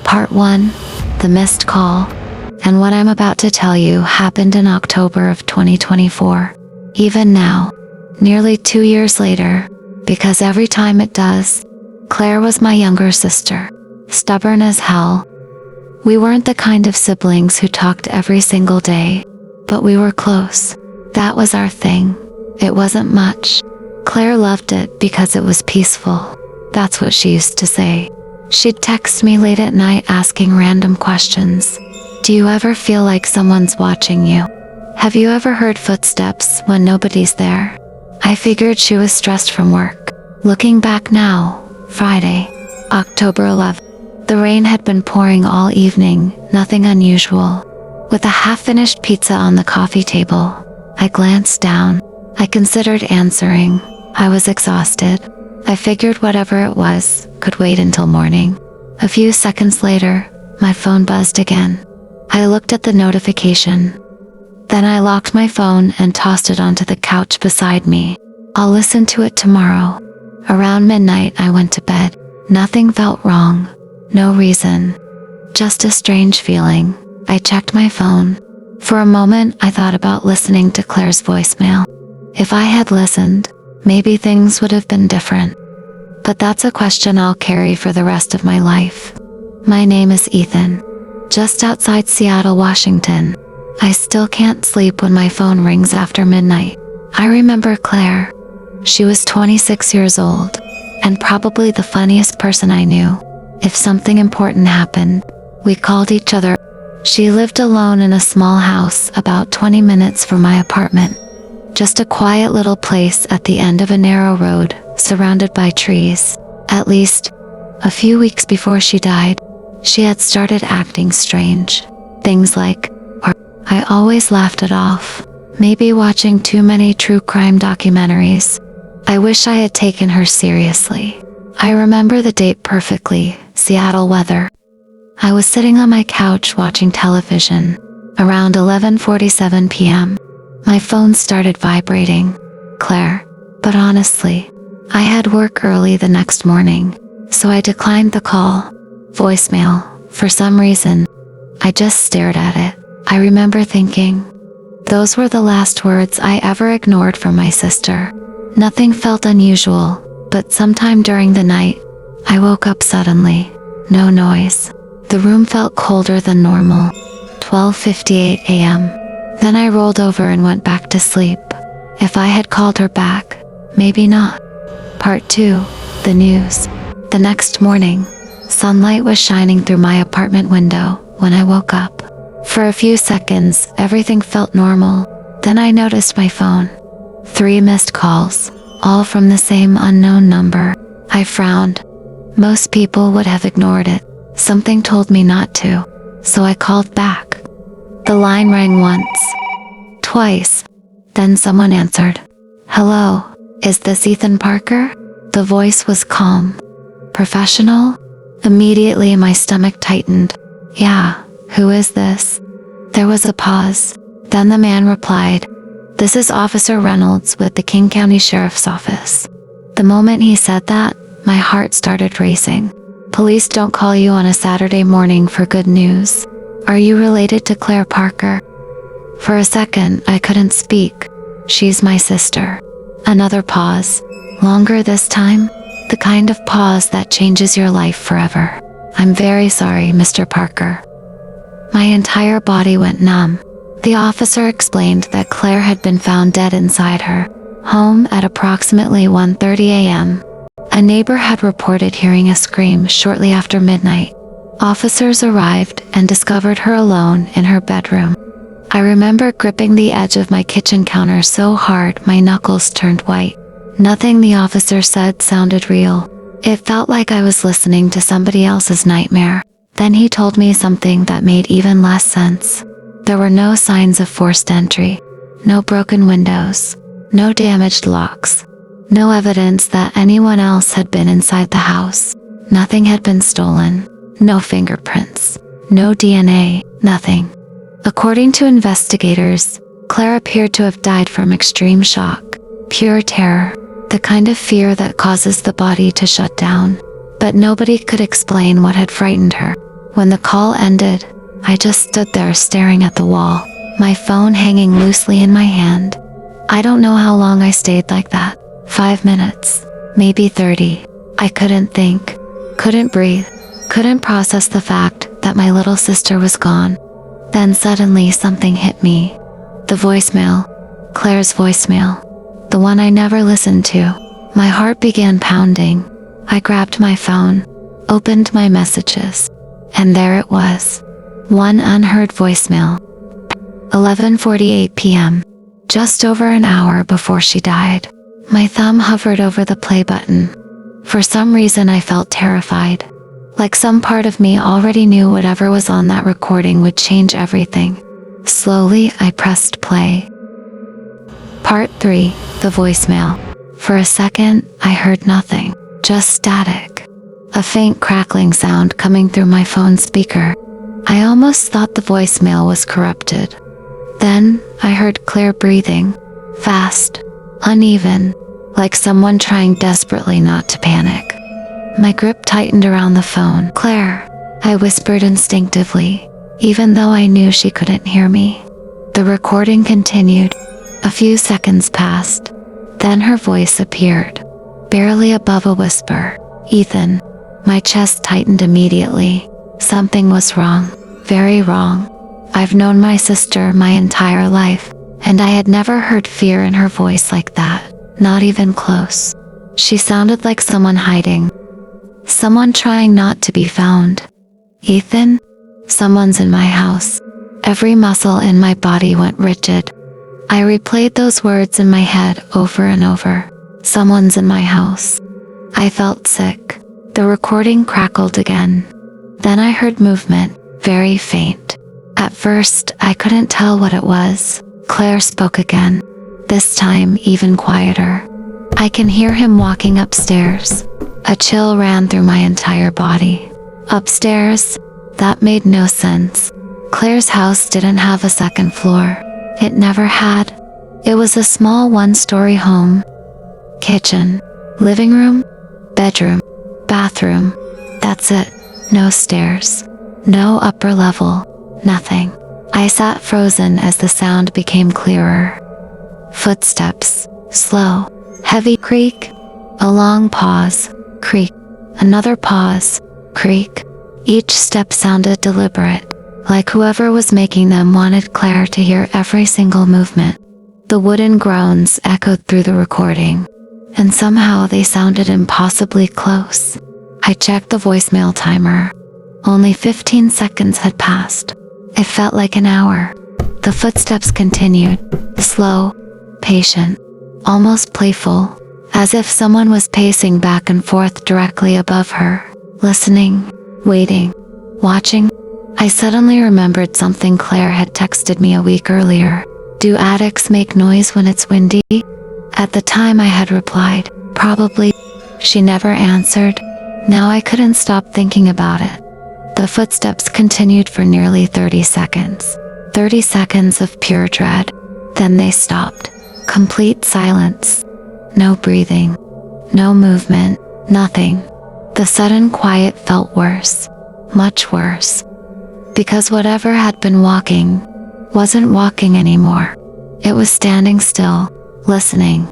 Part 1. The Missed Call. And what I'm about to tell you happened in October of 2024. Even now, nearly 2 years later, because every time it does, Claire was my younger sister, stubborn as hell. We weren't the kind of siblings who talked every single day, but we were close. That was our thing. It wasn't much. Claire loved it because it was peaceful. That's what she used to say. She'd text me late at night asking random questions. Do you ever feel like someone's watching you? Have you ever heard footsteps when nobody's there? I figured she was stressed from work. Looking back now, Friday, October 11th, the rain had been pouring all evening, nothing unusual. With a half-finished pizza on the coffee table, I glanced down. I considered answering. I was exhausted. I figured whatever it was could wait until morning. A few seconds later, my phone buzzed again. I looked at the notification. Then I locked my phone and tossed it onto the couch beside me. I'll listen to it tomorrow. Around midnight, I went to bed. Nothing felt wrong. No reason. Just a strange feeling. I checked my phone. For a moment, I thought about listening to Claire's voicemail. If I had listened, maybe things would have been different. But that's a question I'll carry for the rest of my life. My name is Ethan. Just outside Seattle, Washington. I still can't sleep when my phone rings after midnight. I remember Claire. She was 26 years old, and probably the funniest person I knew. If something important happened, we called each other. She lived alone in a small house about 20 minutes from my apartment. Just a quiet little place at the end of a narrow road, surrounded by trees. At least, a few weeks before she died, she had started acting strange. Things like, I always laughed it off. Maybe watching too many true crime documentaries. I wish I had taken her seriously. I remember the date perfectly, Seattle weather. I was sitting on my couch watching television. Around 11:47 p.m., my phone started vibrating. Claire. But honestly, I had work early the next morning, so I declined the call. Voicemail. For some reason, I just stared at it. I remember thinking, those were the last words I ever ignored from my sister. Nothing felt unusual, but sometime during the night, I woke up suddenly. No noise. The room felt colder than normal. 12:58 a.m. Then I rolled over and went back to sleep. If I had called her back, maybe not. Part 2. The news. The next morning, sunlight was shining through my apartment window when I woke up. For a few seconds, everything felt normal. Then I noticed my phone. 3 missed calls, all from the same unknown number. I frowned. Most people would have ignored it. Something told me not to, so I called back. The line rang once, twice, then someone answered. Hello, is this Ethan Parker? The voice was calm. Professional? Immediately my stomach tightened. Yeah, who is this? There was a pause. Then the man replied, This is Officer Reynolds with the King County Sheriff's Office. The moment he said that, my heart started racing. Police don't call you on a Saturday morning for good news. Are you related to Claire Parker? For a second, I couldn't speak. She's my sister. Another pause. Longer this time. The kind of pause that changes your life forever. I'm very sorry, Mr. Parker. My entire body went numb. The officer explained that Claire had been found dead inside her home at approximately 1:30 a.m. A neighbor had reported hearing a scream shortly after midnight. Officers arrived and discovered her alone in her bedroom. I remember gripping the edge of my kitchen counter so hard my knuckles turned white. Nothing the officer said sounded real. It felt like I was listening to somebody else's nightmare. Then he told me something that made even less sense. There were no signs of forced entry, no broken windows, no damaged locks, no evidence that anyone else had been inside the house. Nothing had been stolen, no fingerprints, no DNA, nothing. According to investigators, Claire appeared to have died from extreme shock, pure terror, the kind of fear that causes the body to shut down. But nobody could explain what had frightened her. When the call ended, I just stood there staring at the wall, my phone hanging loosely in my hand. I don't know how long I stayed like that. 5 minutes, maybe 30. I couldn't think, couldn't breathe, couldn't process the fact that my little sister was gone. Then suddenly something hit me. The voicemail, Claire's voicemail, the one I never listened to. My heart began pounding. I grabbed my phone, opened my messages, and there it was. One unheard voicemail. 11:48 p.m. Just over an hour before she died. My thumb hovered over the play button. For some reason I felt terrified. Like some part of me already knew whatever was on that recording would change everything. Slowly, I pressed play. Part 3, the voicemail. For a second, I heard nothing, just static. A faint crackling sound coming through my phone speaker. I almost thought the voicemail was corrupted. Then, I heard Claire breathing, fast, uneven, like someone trying desperately not to panic. My grip tightened around the phone. "Claire," I whispered instinctively, even though I knew she couldn't hear me. The recording continued. A few seconds passed. Then her voice appeared, barely above a whisper. "Ethan." My chest tightened immediately. Something was wrong, very wrong. I've known my sister my entire life, and I had never heard fear in her voice like that, not even close. She sounded like someone hiding, someone trying not to be found. "Ethan? Someone's in my house." Every muscle in my body went rigid. I replayed those words in my head over and over. Someone's in my house. I felt sick. The recording crackled again. Then I heard movement, very faint. At first, I couldn't tell what it was. Claire spoke again, this time even quieter. "I can hear him walking upstairs." A chill ran through my entire body. Upstairs? That made no sense. Claire's house didn't have a second floor. It never had. It was a small one-story home. Kitchen, living room, bedroom, bathroom. That's it. No stairs. No upper level. Nothing. I sat frozen as the sound became clearer. Footsteps. Slow. Heavy creak. A long pause. Creak. Another pause. Creak. Each step sounded deliberate, like whoever was making them wanted Claire to hear every single movement. The wooden groans echoed through the recording, and somehow they sounded impossibly close. I checked the voicemail timer. Only 15 seconds had passed. It felt like an hour. The footsteps continued, slow, patient, almost playful, as if someone was pacing back and forth directly above her, listening, waiting, watching. I suddenly remembered something Claire had texted me a week earlier. "Do attics make noise when it's windy?" At the time I had replied, "Probably." She never answered. Now I couldn't stop thinking about it. The footsteps continued for nearly 30 seconds. 30 seconds of pure dread. Then they stopped. Complete silence. No breathing. No movement. Nothing. The sudden quiet felt worse. Much worse. Because whatever had been walking wasn't walking anymore. It was standing still, listening.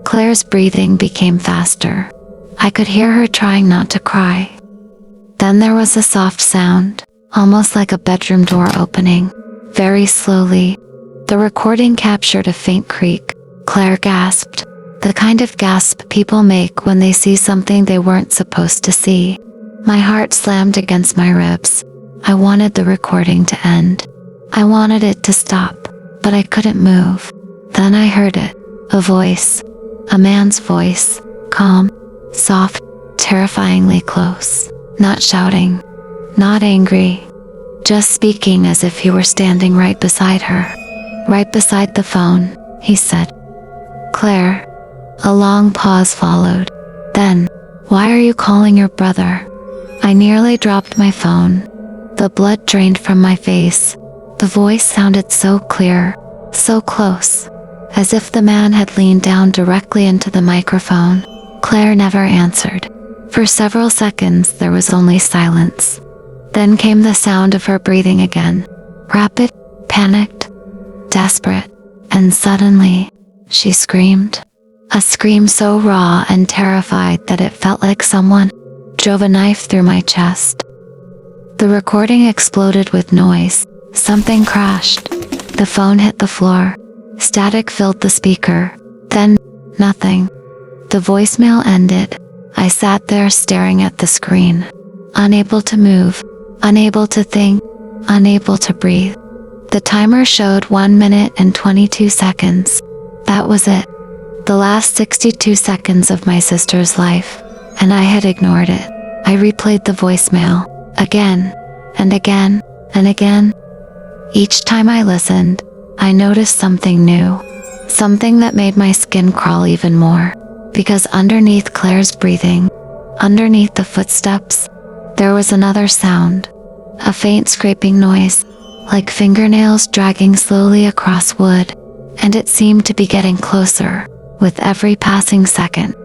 Claire's breathing became faster. I could hear her trying not to cry. Then there was a soft sound, almost like a bedroom door opening, very slowly. The recording captured a faint creak. Claire gasped, the kind of gasp people make when they see something they weren't supposed to see. My heart slammed against my ribs. I wanted the recording to end. I wanted it to stop, but I couldn't move. Then I heard it, a voice, a man's voice, calm, soft, terrifyingly close. Not shouting, not angry, just speaking as if he were standing right beside her. Right beside the phone, he said, "Claire." A long pause followed. Then, "Why are you calling your brother?" I nearly dropped my phone. The blood drained from my face. The voice sounded so clear, so close, as if the man had leaned down directly into the microphone. Claire never answered. For several seconds there was only silence. Then came the sound of her breathing again. Rapid, panicked, desperate, and suddenly, she screamed. A scream so raw and terrified that it felt like someone drove a knife through my chest. The recording exploded with noise. Something crashed. The phone hit the floor. Static filled the speaker. Then, nothing. The voicemail ended. I sat there staring at the screen, unable to move, unable to think, unable to breathe. The timer showed 1 minute and 22 seconds. That was it. The last 62 seconds of my sister's life, and I had ignored it. I replayed the voicemail, again, and again, and again. Each time I listened, I noticed something new, something that made my skin crawl even more, because underneath Claire's breathing, underneath the footsteps, there was another sound, a faint scraping noise, like fingernails dragging slowly across wood, and it seemed to be getting closer with every passing second.